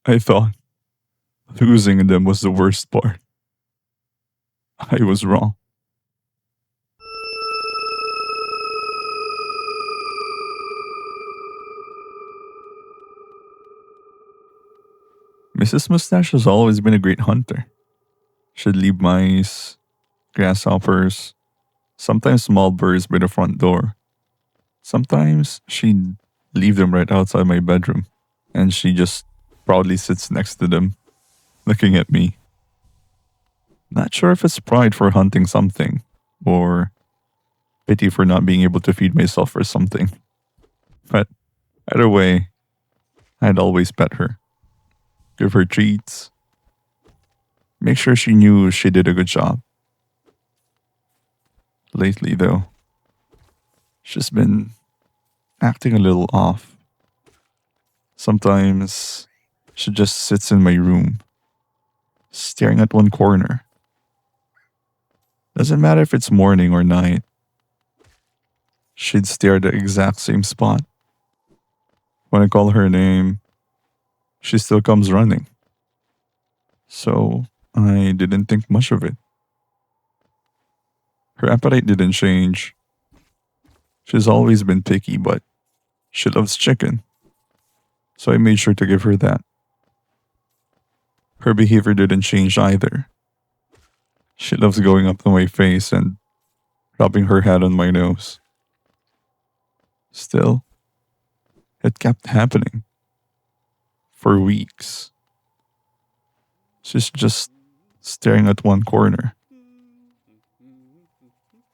I thought losing them was the worst part. I was wrong. Mrs. Mustache has always been a great hunter. She'd leave mice, grasshoppers, sometimes small birds by the front door. Sometimes she'd leave them right outside my bedroom, and she just proudly sits next to them, looking at me. Not sure if it's pride for hunting something, or pity for not being able to feed myself or something. But either way, I'd always pet her, give her treats, make sure she knew she did a good job. Lately, though, she's been acting a little off. Sometimes she just sits in my room, staring at one corner. Doesn't matter if it's morning or night. She'd stare at the exact same spot. When I call her name, she still comes running. So I didn't think much of it. Her appetite didn't change. She's always been picky, but she loves chicken. So I made sure to give her that. Her behavior didn't change either. She loves going up to my face and rubbing her head on my nose. Still, it kept happening. For weeks. She's just staring at one corner.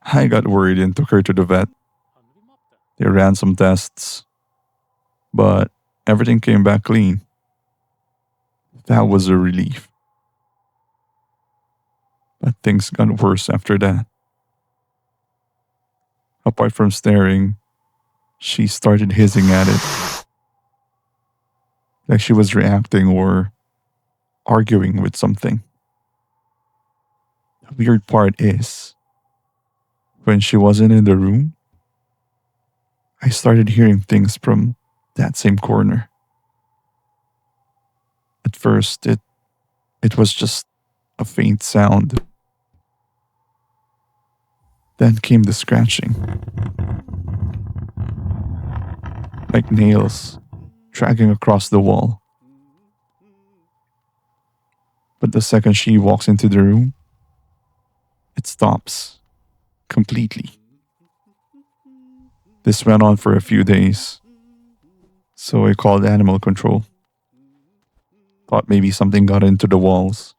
I got worried and took her to the vet. They ran some tests, but everything came back clean. That was a relief. But things got worse after that. Apart from staring, she started hissing at it, like she was reacting or arguing with something. The weird part is, when she wasn't in the room, I started hearing things from that same corner. At first, it was just a faint sound. Then came the scratching, like nails dragging across the wall. But the second she walks into the room, it stops completely. This went on for a few days, so I called animal control. Thought maybe something got into the walls.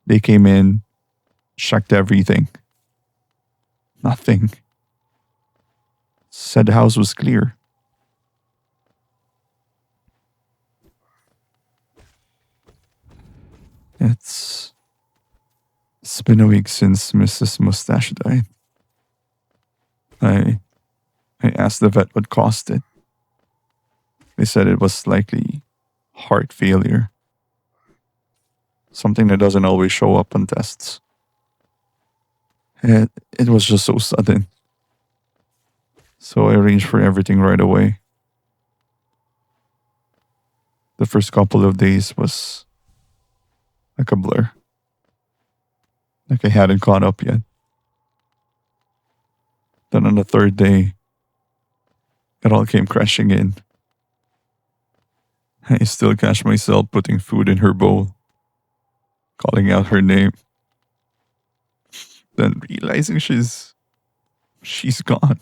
They came in, checked everything. Nothing. Said the house was clear. It's been a week since Mrs. Mustache died. I asked the vet what caused it. They said it was likely heart failure. Something that doesn't always show up on tests. It was just so sudden. So I arranged for everything right away. The first couple of days was like a blur. Like I hadn't caught up yet. Then on the third day, it all came crashing in. I still catch myself putting food in her bowl, calling out her name, then realizing she's gone.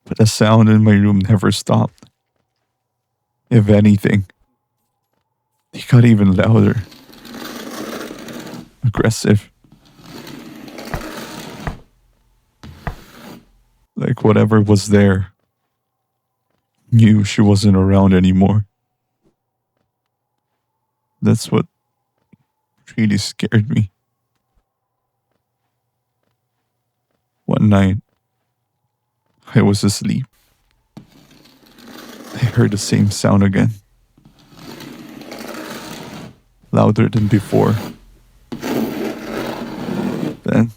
But the sound in my room never stopped. If anything, it got even louder, aggressive. Like whatever was there knew she wasn't around anymore. That's what really scared me. One night, I was asleep. I heard the same sound again. Louder than before. Then,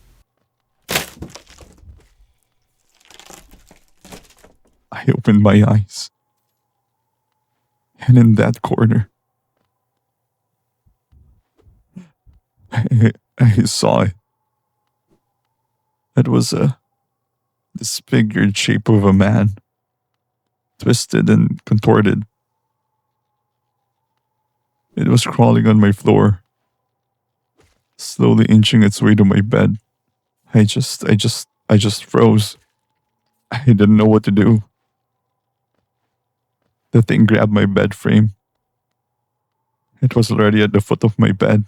I I opened my eyes, and in that corner, I saw it. It was a disfigured shape of a man, twisted and contorted. It was crawling on my floor, slowly inching its way to my bed. I just froze. I didn't know what to do. The thing grabbed my bed frame. It was already at the foot of my bed.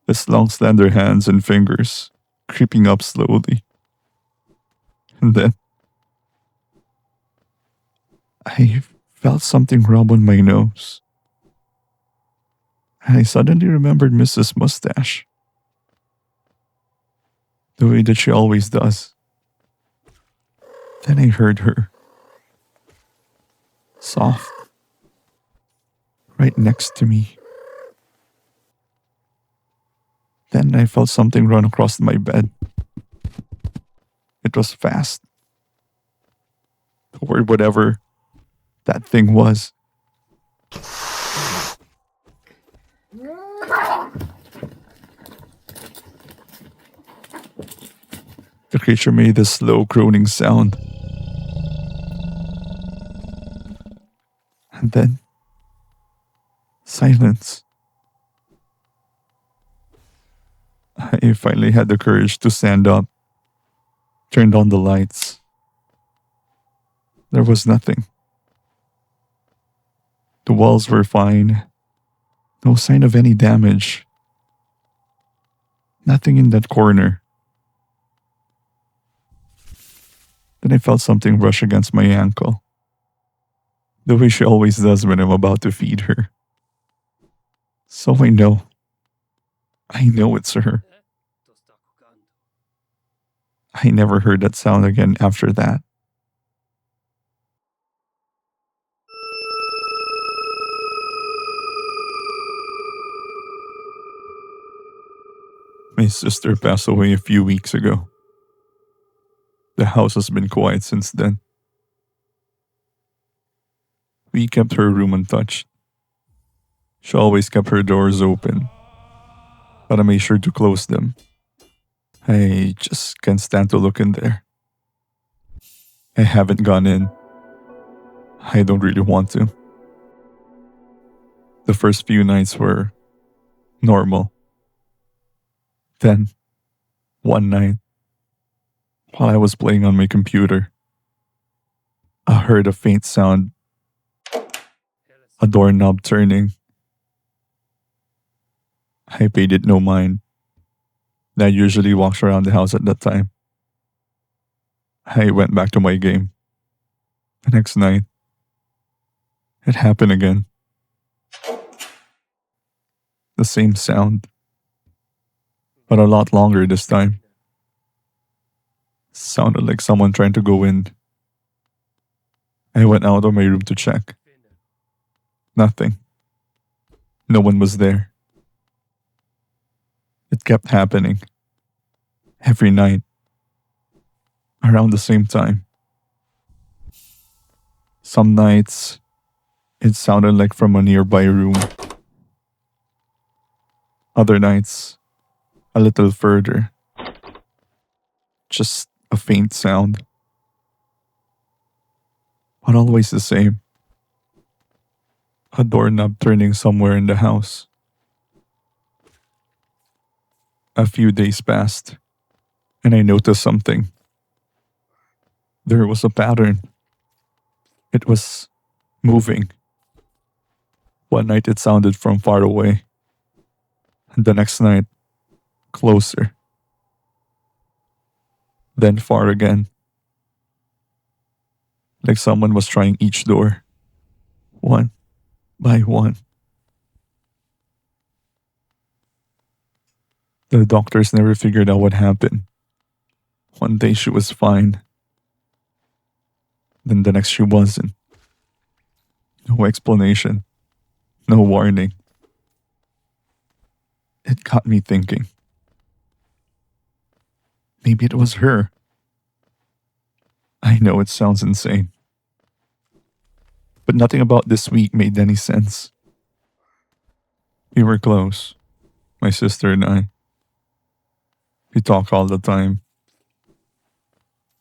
Its long, slender hands and fingers creeping up slowly. And then I felt something rub on my nose. And I suddenly remembered Mrs. Mustache, the way that she always does. Then I heard her, soft, right next to me. Then I felt something run across my bed. It was fast, toward whatever that thing was. The creature made a slow groaning sound. And then, silence. I finally had the courage to stand up, turned on the lights. There was nothing. The walls were fine. No sign of any damage. Nothing in that corner. Then I felt something brush against my ankle, the way she always does when I'm about to feed her. So I know it's her. I never heard that sound again after that. My sister passed away a few weeks ago. The house has been quiet since then. We kept her room untouched. She always kept her doors open, but I made sure to close them. I just can't stand to look in there. I haven't gone in. I don't really want to. The first few nights were normal. Then, one night, while I was playing on my computer, I heard a faint sound, a doorknob turning. I paid it no mind. Dad usually walks around the house at that time. I went back to my game. The next night, it happened again. The same sound, but a lot longer this time. Sounded like someone trying to go in. I went out of my room to check. Nothing. No one was there. It kept happening. Every night. Around the same time. Some nights, it sounded like from a nearby room. Other nights, a little further. Just a faint sound. But always the same. A doorknob turning somewhere in the house. A few days passed, and I noticed something. There was a pattern. It was moving. One night it sounded from far away. And the next night, closer. Then far again. Like someone was trying each door. One by one. The doctors never figured out what happened. One day she was fine. Then the next she wasn't. No explanation. No warning. It got me thinking. Maybe it was her. I know it sounds insane, but nothing about this week made any sense. We were close, my sister and I. We talk all the time,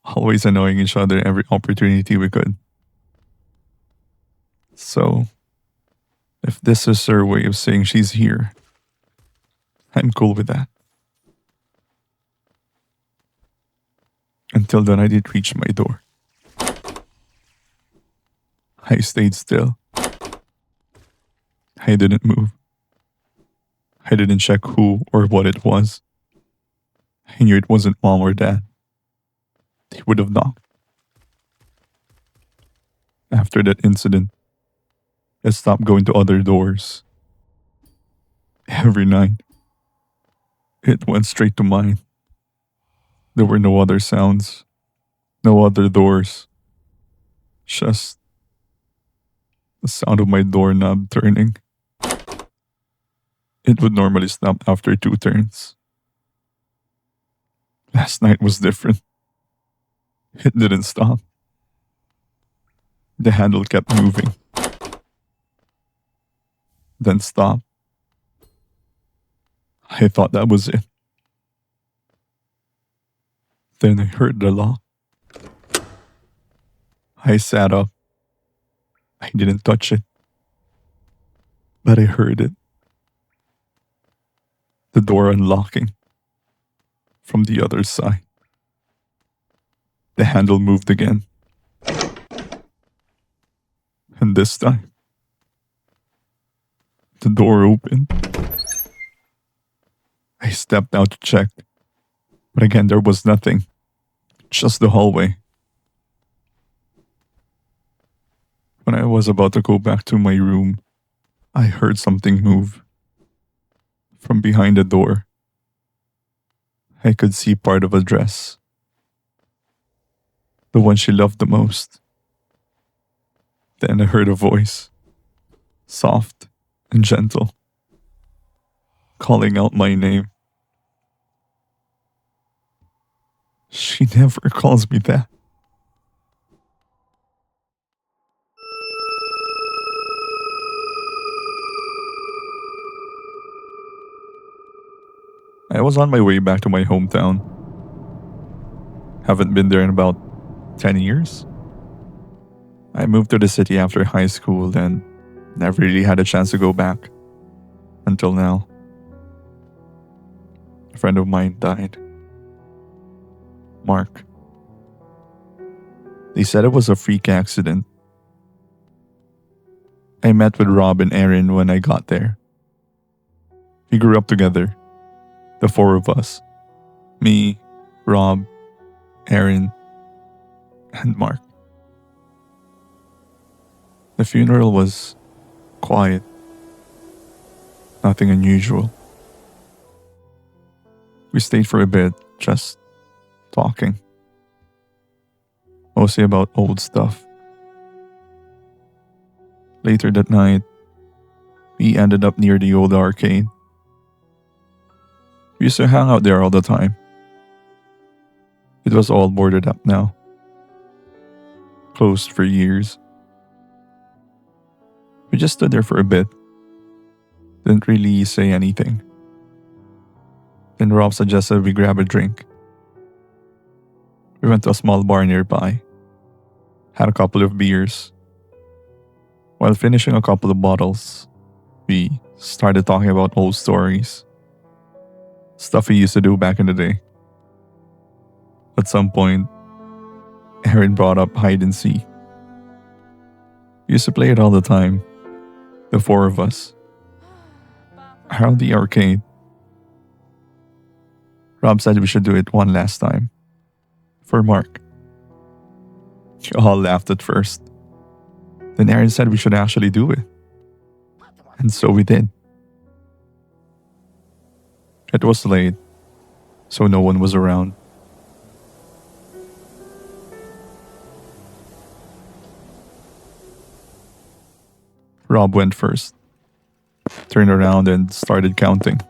always annoying each other every opportunity we could. So, if this is her way of saying she's here, I'm cool with that. Until the night it reached my door. I stayed still. I didn't move. I didn't check who or what it was. I knew it wasn't mom or dad. They would have knocked. After that incident, I stopped going to other doors. Every night, it went straight to mine. There were no other sounds, no other doors. Just the sound of my doorknob turning. It would normally stop after 2 turns. Last night was different. It didn't stop. The handle kept moving. Then stopped. I thought that was it. Then I heard the lock. I sat up. I didn't touch it. But I heard it. The door unlocking. From the other side. The handle moved again. And this time, the door opened. I stepped out to check. But again, there was nothing. Just the hallway. When I was about to go back to my room, I heard something move. From behind the door, I could see part of a dress. The one she loved the most. Then I heard a voice, soft and gentle, calling out my name. She never calls me that. I was on my way back to my hometown. Haven't been there in about 10 years. I moved to the city after high school and never really had a chance to go back. Until now. A friend of mine died. Mark. They said it was a freak accident. I met with Rob and Erin when I got there. We grew up together. The 4 of us. Me, Rob, Erin, and Mark. The funeral was quiet. Nothing unusual. We stayed for a bit, just talking. Mostly about old stuff. Later that night, we ended up near the old arcade. We used to hang out there all the time. It was all boarded up now. Closed for years. We just stood there for a bit. Didn't really say anything. Then Rob suggested we grab a drink. We went to a small bar nearby. Had a couple of beers. While finishing a couple of bottles, we started talking about old stories. Stuff we used to do back in the day. At some point, Erin brought up hide and seek. We used to play it all the time. The 4 of us. Around the arcade. Rob said we should do it one last time. For Mark. We all laughed at first. Then Erin said we should actually do it. And so we did. It was late, so no one was around. Rob went first, turned around and started counting.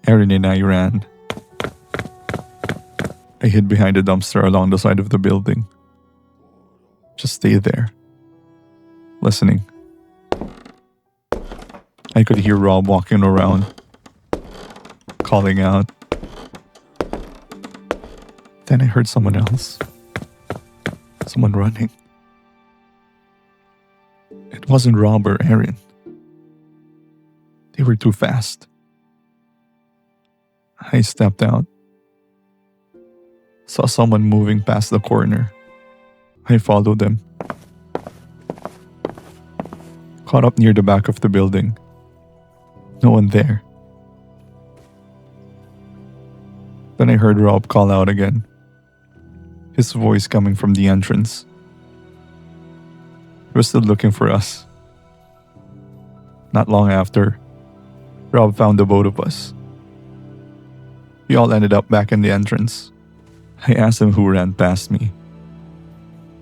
Erin and I ran. I hid behind a dumpster along the side of the building. Just stay there, listening. I could hear Rob walking around, calling out. Then I heard someone else. Someone running. It wasn't Rob or Erin. They were too fast. I stepped out. Saw someone moving past the corner. I followed them. Caught up near the back of the building. No one there. Then I heard Rob call out again. His voice coming from the entrance. He was still looking for us. Not long after, Rob found the both of us. We all ended up back in the entrance. I asked them who ran past me.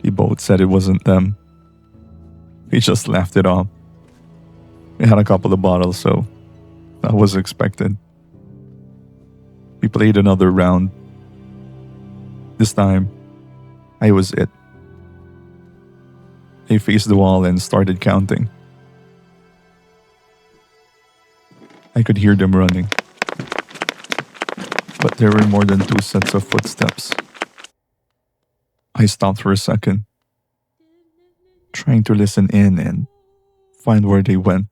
They both said it wasn't them. We just laughed it off. We had a couple of bottles, so that was expected. We played another round. This time, I was it. I faced the wall and started counting. I could hear them running. But there were more than 2 sets of footsteps. I stopped for a second, trying to listen in and find where they went.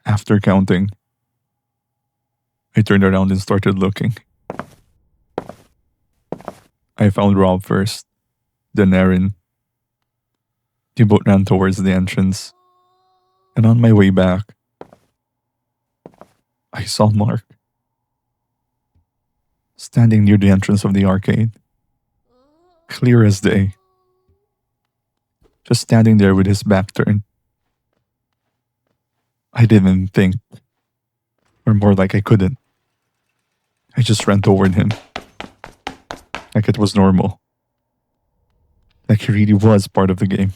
After counting, I turned around and started looking. I found Rob first, then Erin. They both ran towards the entrance, and on my way back, I saw Mark standing near the entrance of the arcade, clear as day, just standing there with his back turned. I didn't think, or more like I couldn't. I just ran toward him, like it was normal, like he really was part of the game.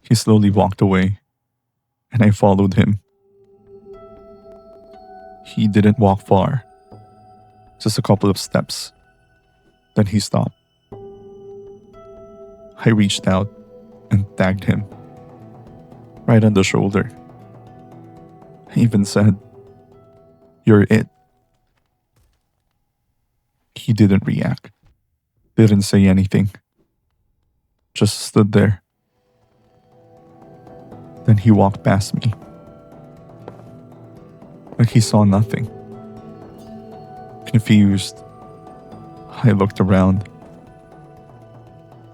He slowly walked away, and I followed him. He didn't walk far, just a couple of steps. Then he stopped. I reached out and tagged him, right on the shoulder. I even said, "You're it." He didn't react, didn't say anything, just stood there. Then he walked past me, like he saw nothing. Confused, I looked around.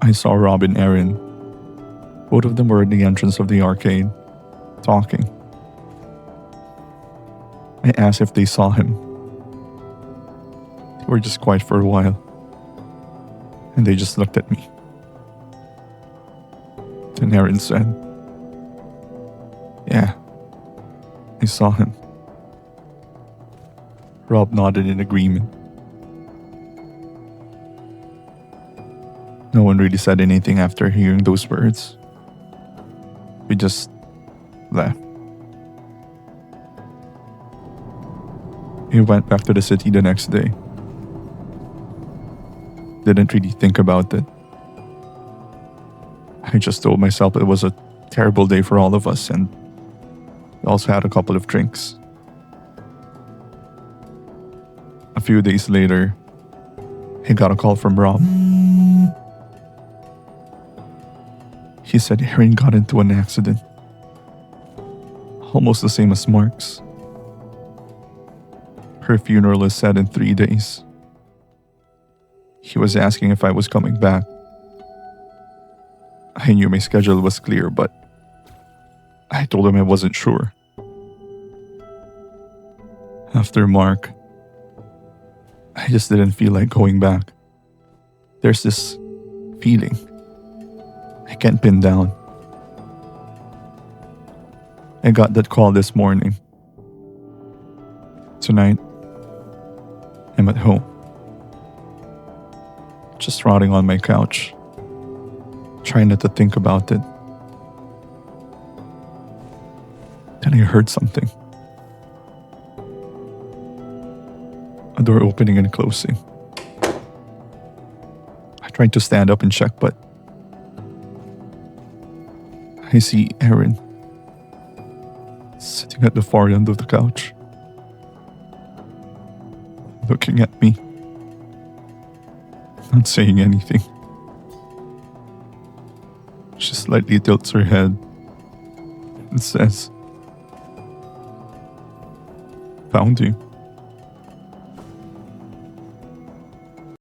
I saw Rob and Erin. Both of them were at the entrance of the arcade, talking. I asked if they saw him. They were just quiet for a while, and they just looked at me. Then Erin said, "Yeah, I saw him." Rob nodded in agreement. No one really said anything after hearing those words. We just left. We went back to the city the next day. Didn't really think about it. I just told myself it was a terrible day for all of us, and we also had a couple of drinks. A few days later, he got a call from Rob. He said Erin got into an accident, almost the same as Mark's. Her funeral is set in 3 days. He was asking if I was coming back. I knew my schedule was clear, but I told him I wasn't sure. After Mark, I just didn't feel like going back. There's this feeling I can't pin down. I got that call this morning. Tonight, I'm at home, just rotting on my couch, trying not to think about it. Then I heard something. A door opening and closing. I tried to stand up and check, but I see Erin sitting at the far end of the couch, looking at me, not saying anything. She slightly tilts her head and says, "Found you."